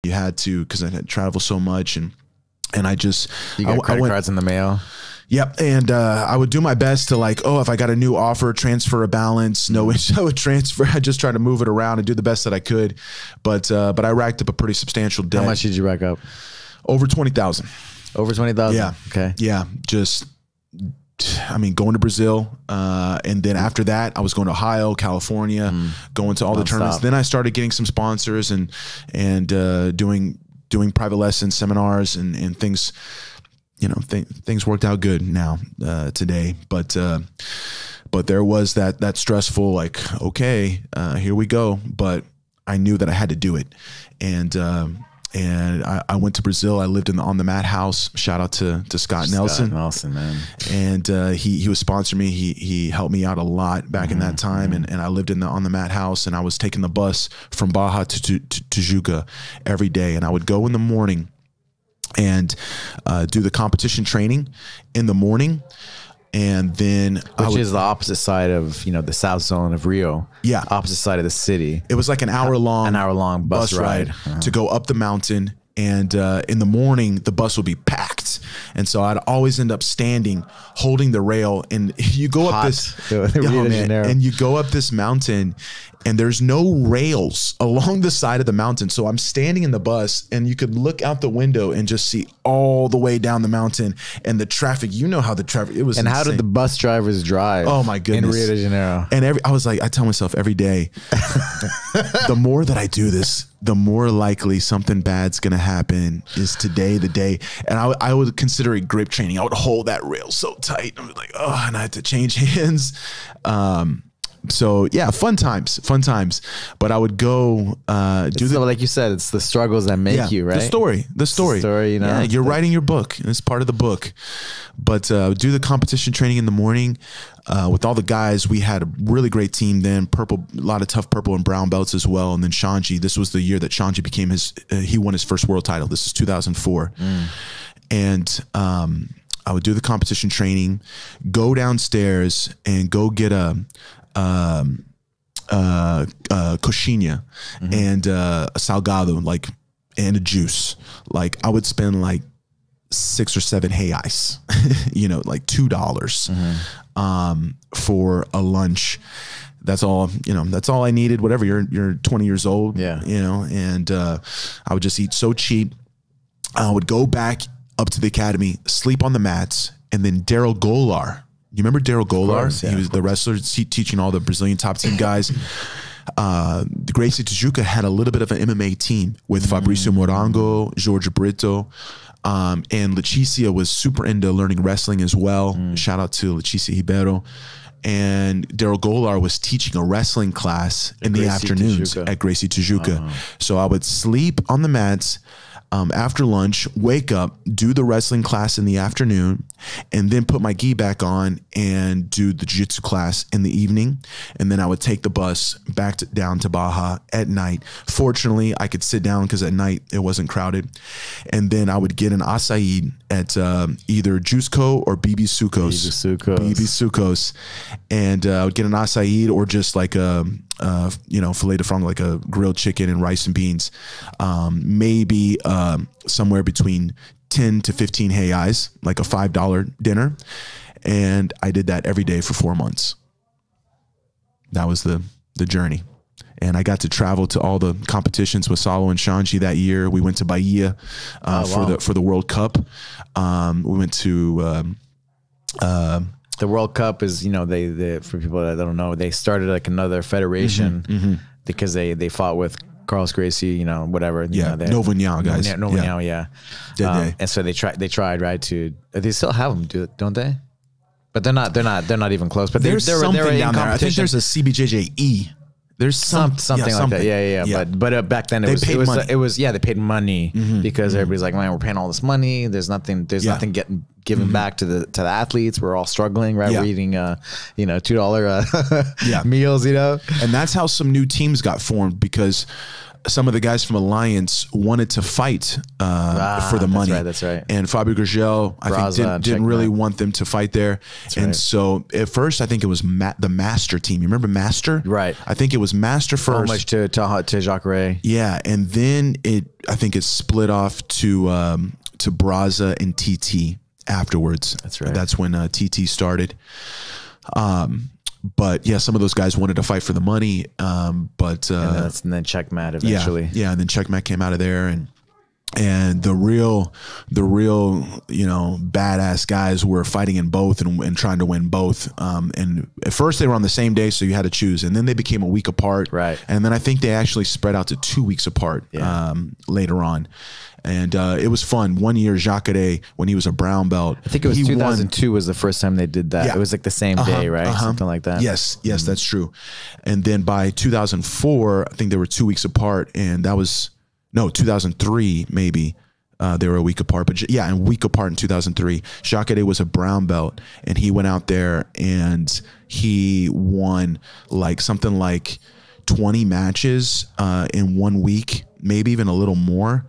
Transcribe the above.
You had to, because I had traveled so much, and I just you got credit cards in the mail. Yep, and I would do my best to like, oh, if I got a new offer, transfer a balance. No issue, I would transfer. I just try to move it around and do the best that I could, but I racked up a pretty substantial debt. How much did you rack up? Over 20,000. Over 20,000. Yeah. Okay. Yeah. Just, I mean, going to Brazil, and then after that, I was going to Ohio, California, going to all the tournaments. Then I started getting some sponsors and doing private lessons, seminars, and things. You know, things worked out good now today, but there was that stressful, like, okay, here we go. But I knew that I had to do it, and I went to Brazil. I lived in the On the Mat house. Shout out to Scott Nelson. Nelson, man. And he was sponsoring me. He helped me out a lot back in that time, and I lived in the On the Mat house, and I was taking the bus from Baja to Tijuca every day, and I would go in the morning and do the competition training in the morning, and then which is the opposite side of, you know, the south zone of Rio. Yeah, opposite side of the city. It was like an hour long bus ride to go up the mountain, and in the morning the bus would be packed, and so I'd always end up standing holding the rail, and you go up this and you go up this mountain, and there's no rails along the side of the mountain. So I'm standing in the bus, and you could look out the window and just see all the way down the mountain, and the traffic, you know how the traffic, it was insane. How did the bus drivers drive? Oh my goodness. In Rio de Janeiro. And I was like, I tell myself every day, the more that I do this, the more likely something bad's going to happen. Is today the day? And I would consider it grip training. I would hold that rail so tight. I was like, oh, and I had to change hands. So yeah, fun times. But I would go like you said, it's the struggles that make you, right? The story, you know. Yeah, you're writing your book, and it's part of the book. But do the competition training in the morning with all the guys. We had a really great team then. A lot of tough purple and brown belts as well. And then Shanji, this was the year that Shanji became he won his first world title. This is 2004, and I would do the competition training, go downstairs and go get a coxinha and a salgado, like, and a juice. Like, I would spend like 6 or 7 reais, you know, like $2 for a lunch. That's all, you know, that's all I needed. Whatever, you're 20 years old, yeah, you know, and I would just eat so cheap. I would go back up to the academy, sleep on the mats, and then Daryl Golar. You remember Daryl Golar? Yeah, he was the wrestler teaching all the Brazilian top team guys. The Gracie Tijuca had a little bit of an MMA team with Fabricio Morango, Jorge Brito, and Leticia was super into learning wrestling as well. Shout out to Leticia Ribeiro. And Daryl Golar was teaching a wrestling class in the afternoons at Gracie Tijuca. So I would sleep on the mats after lunch, wake up, do the wrestling class in the afternoon, and then put my gi back on and do the jiu-jitsu class in the evening. And then I would take the bus back down to Baja at night. Fortunately, I could sit down because at night it wasn't crowded. And then I would get an acai at either Jusco or BB Sucos. And I would get an acai or just like a you know, filet de franc, like a grilled chicken and rice and beans, maybe somewhere between 10 to 15 reais, like a $5 dinner. And I did that every day for 4 months. That was the journey. And I got to travel to all the competitions with Salo and Shanji that year. We went to Bahia for the World Cup. We went to the World Cup is, you know, they for people that don't know, they started like another federation because they fought with Carlos Gracie, you know, whatever. Yeah, Nova Nhau guys. Nova Nhau, yeah. And so they tried right to. They still have them, don't they? But they're not even close. But there's something down there. I think there's a CBJJE. There's something like that. Yeah. But back then it was they paid money because everybody's like, man, we're paying all this money. There's nothing getting given back to the athletes. We're all struggling, right? We're eating you know, $2 meals, you know. And that's how some new teams got formed because some of the guys from Alliance wanted to fight for the money. That's right. And Fabio Gurgel, I think, didn't really want them to fight there. So at first, I think it was the Master team. You remember Master? Right. I think it was Master first. Homage to Jacare. Yeah, and then I think it split off to Braza and TT afterwards. That's right. That's when TT started. But yeah, some of those guys wanted to fight for the money. And then Checkmat eventually. Yeah, and then Checkmat came out of there, and the real badass guys were fighting in both and trying to win both. And at first they were on the same day, so you had to choose, and then they became a week apart. Right. And then I think they actually spread out to 2 weeks apart later on. And it was fun. 1 year, Jacare, when he was a brown belt, I think it was 2002 was the first time they did that. Yeah. It was like the same day, right? Something like that. Yes, that's true. And then by 2004, I think they were 2 weeks apart, and that was 2003 maybe. They were a week apart, but yeah, a week apart in 2003. Jacare was a brown belt, and he went out there and he won something like 20 matches in 1 week, maybe even a little more.